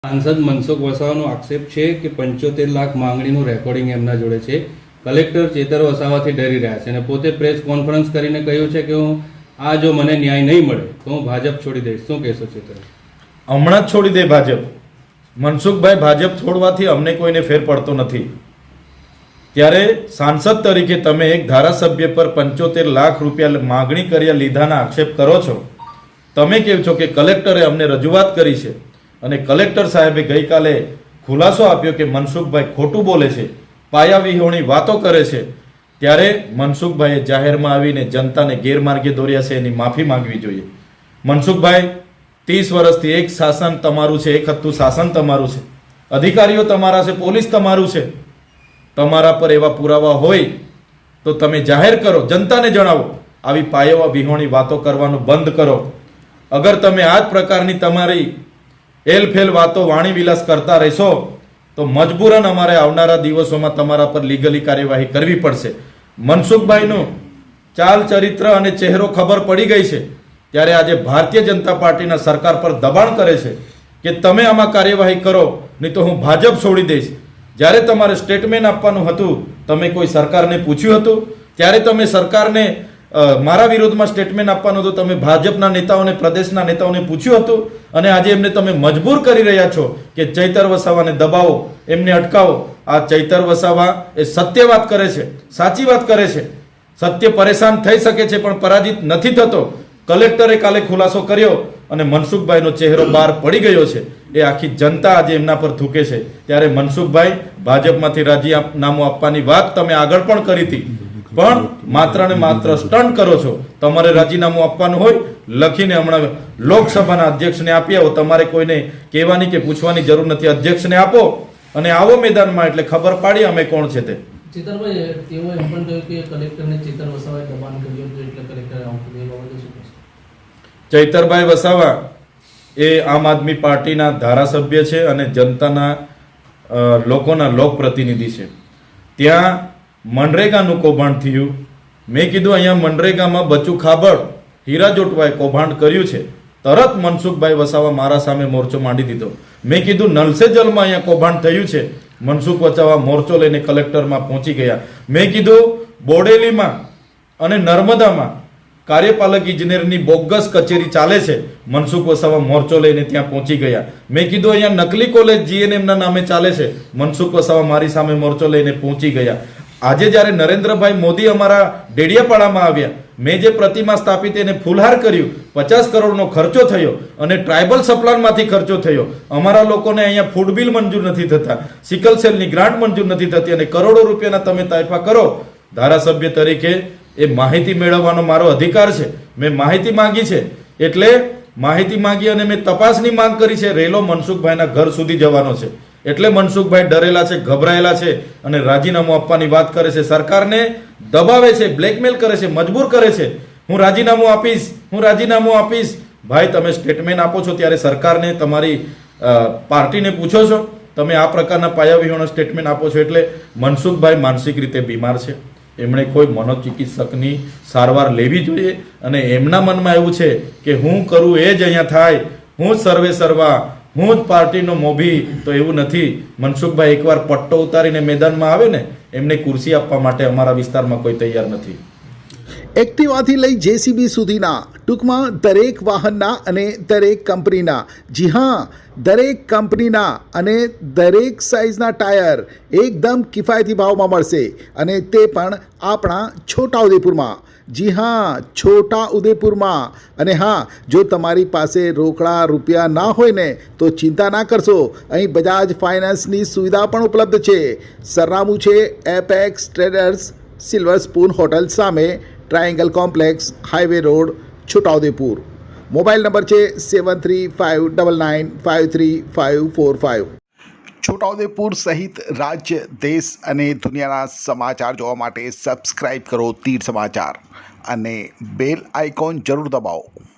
સાંસદ મનસુખ વસાવાનો આક્ષેપ છે કે 75 લાખ માંગણીનું રેકોર્ડિંગ એમના જોડે છે. કલેક્ટર ચેતર વસાવાથી ડરી રહ્યા છે અને પોતે પ્રેસ કોન્ફરન્સ કરીને કહ્યું છે કે જો મને ન્યાય નહીં મળે તો હું ભાજપ છોડી દઈશ. શું કહેશો ચેતર? હમણાં જ છોડી દે ભાજપ. મનસુખભાઈ, ભાજપ છોડવાથી અમને કોઈને ફેર પડતો નથી. ત્યારે સાંસદ તરીકે તમે એક ધારાસભ્ય પર 75 લાખ રૂપિયા માગણી કર્યા લીધાના આક્ષેપ કરો છો. તમે કહો છો કે કલેક્ટરે અમને રજૂઆત કરી છે અને કલેક્ટર સાહેબે ગઈકાલે ખુલાસો આપ્યો કે મનસુખભાઈ ખોટું બોલે છે, પાયાવિહોણી વાતો કરે છે. ત્યારે મનસુખભાઈએ જાહેરમાં આવીને જનતાને ગેરમાર્ગે દોર્યા છે, એની માફી માંગવી જોઈએ. મનસુખભાઈ, 30 વર્ષથી એક શાસન તમારું છે, એક હતું શાસન તમારું છે, અધિકારીઓ તમારા છે, પોલીસ તમારું છે. તમારા પર એવા પુરાવા હોય તો તમે જાહેર કરો, જનતાને જણાવો. આવી પાયાવા વિહોણી વાતો કરવાનું બંધ કરો. અગર તમે આ જ પ્રકારની તમારી એલફેલ વાતો વાણી વિલાસ કરતા રહેશો તો મજબૂરન અમારે આવનારા દિવસોમાં તમારા પર લીગલી કાર્યવાહી કરવી પડશે. મનસુખભાઈનું ચાલ ચરિત્ર અને ચહેરો ખબર પડી ગઈ છે. ત્યારે આજે ભારતીય જનતા પાર્ટીના સરકાર પર દબાણ કરે છે કે તમે આમાં કાર્યવાહી કરો, નહીં તો હું ભાજપ છોડી દઈશ. જ્યારે તમારે સ્ટેટમેન્ટ આપવાનું હતું, તમે કોઈ સરકારને પૂછ્યું હતું? ત્યારે તમે સરકારને મારા વિરોધમાં સ્ટેટમેન્ટ આપવાનું હતું, તમે ભાજપના નેતાઓને, પ્રદેશના નેતાઓને પૂછ્યું હતું? અને આજે એમને તમે મજબૂર કરી રહ્યા છો કે ચૈતર વસાવાને દબાવો, એમને અટકાવો. આ ચૈતર વસાવા એ સત્ય વાત કરે છે, સાચી વાત કરે છે. સત્ય પરેશાન થઈ શકે છે પણ પરાજિત નથી થતો. કલેક્ટરે કાલે ખુલાસો કર્યો અને મનસુખભાઈનો ચહેરો બહાર પડી ગયો છે. એ આખી જનતા આજે એમના પર થૂકે છે. ત્યારે મનસુખભાઈ, ભાજપમાંથી રાજીનામું આપવાની વાત તમે આગળ પણ કરી હતી, પણ માત્ર ને માત્ર સ્ટન્ટ કરો છો. તમારે રાજીનામું આપવાનું હોય, લખીને હમણાં લોકસભાના અધ્યક્ષને આપી આવો. તમારે કોઈને કહેવાની કે પૂછવાની જરૂર નથી. અધ્યક્ષને આપો અને આવો મેદાનમાં, એટલે ખબર પાડી અમે કોણ છે તે. ચેતરભાઈ, તેઓ એમ પણ કહ્યું કે કલેક્ટરને ચેતર વસાવાએ દબાણ કર્યું હતું એટલે કલેક્ટરે આવું કર્યું. એ બાબતે શું કહેશો? ચૈતરભાઈ વસાવા એ આમ આદમી પાર્ટીના ધારાસભ્ય છે અને જનતાના લોકોના લોકપ્રતિનિધિ છે. ત્યાં મનરેગાનું કૌભાંડ થયું. મેં કીધું અહીંયા મનરેગામાં બચુ ખાબડ, હીરા જોટવાએ કૌભાંડ કર્યું છે. તરત મનસુખભાઈ વસાવા મારા સામે મોરચો માંડી દીધો. મેં કીધું નલસે જલમાં અહીંયા કૌભાંડ થયું છે. મનસુખ વસાવા મોરચો લઈને કલેક્ટરમાં પહોંચી ગયા. મેં કીધું બોડેલીમાં અને નર્મદામાં કાર્યપાલક ઇજનેરની બોગસ કચેરી ચાલે છે. મનસુખ વસાવા મોરચો લઈને ત્યાં પહોંચી ગયા. મેં કીધું અહીંયા નકલી કોલેજ જીએનએમના નામે ચાલે છે. મનસુખ વસાવા મારી સામે મોરચો લઈને પહોંચી ગયા. આજે જ્યારે નરેન્દ્રભાઈ મોદી અમારા ડેડિયાપાડામાં આવ્યા, મેં જે પ્રતિમા સ્થાપિત એને ફૂલહાર કર્યું, 50 કરોડનો ખર્ચો થયો અને ટ્રાઇબલ સપ્લાનમાંથી ખર્ચો થયો. અમારા લોકોને અહીંયા ફૂડ બિલ મંજૂર નથી થતા, સિકલ સેલની ગ્રાન્ટ મંજૂર નથી થતી અને કરોડો રૂપિયાના તમે તાયફા કરો. ધારાસભ્ય તરીકે એ માહિતી મેળવવાનો મારો અધિકાર છે. મેં માહિતી માંગી છે, એટલે માહિતી માંગી અને મેં તપાસની માંગ કરી છે. રેલો મનસુખભાઈના ઘર સુધી જવાનો છે. એટલે મનસુખભાઈ ડરેલા છે, ગભરાયેલા છે અને રાજીનામું આપવાની વાત કરે છે. સરકારને દબાવે છે, બ્લેકમેલ કરે છે, મજબૂર કરે છે. હું રાજીનામું આપીશ, હું રાજીનામું આપીશ. ભાઈ, તમે સ્ટેટમેન્ટ આપો છો ત્યારે સરકારને, તમારી પાર્ટીને પૂછો છો? તમે આ પ્રકારના પાયાવિહોણા સ્ટેટમેન્ટ આપો છો. એટલે મનસુખભાઈ માનસિક રીતે બીમાર છે. એમણે કોઈ મનોચિકિત્સકની સારવાર લેવી જોઈએ અને એમના મનમાં એવું છે કે હું કરું એ જ અહીંયા થાય, હું જ સર્વે સર્વા, હું જ પાર્ટીનો મોભી. તો એવું નથી. મનસુખભાઈ એકવાર પટ્ટો ઉતારીને મેદાનમાં આવે ને, એમને ખુરશી આપવા માટે અમારા વિસ્તારમાં કોઈ તૈયાર નથી. એક્ટિવાથી લઈ જેસીબી સુધીના, ટૂંકમાં દરેક વાહનના અને દરેક કંપનીના, જી હા, દરેક કંપનીના અને દરેક સાઇઝના ટાયર એકદમ કિફાયતી ભાવમાં મળશે અને તે પણ આપણા છોટાઉદેપુરમાં. જી હા, છોટાઉદેપુરમાં. અને હા, જો તમારી પાસે રોકડા રૂપિયા ના હોય ને તો ચિંતા ના કરશો, અહીં બજાજ ફાઇનાન્સની સુવિધા પણ ઉપલબ્ધ છે. સરનામું છે apex traders, silver spoon hotel સામે, triangle complex, highway road, Chhota Udepur. Mobile number છે 7359953545. છોટાઉદેપુર સહિત રાજ્ય, દેશ અને દુનિયાના સમાચાર જોવા માટે સબસ્ક્રાઈબ કરો તીર સમાચાર અને બેલ આઇકોન જરૂર દબાવો.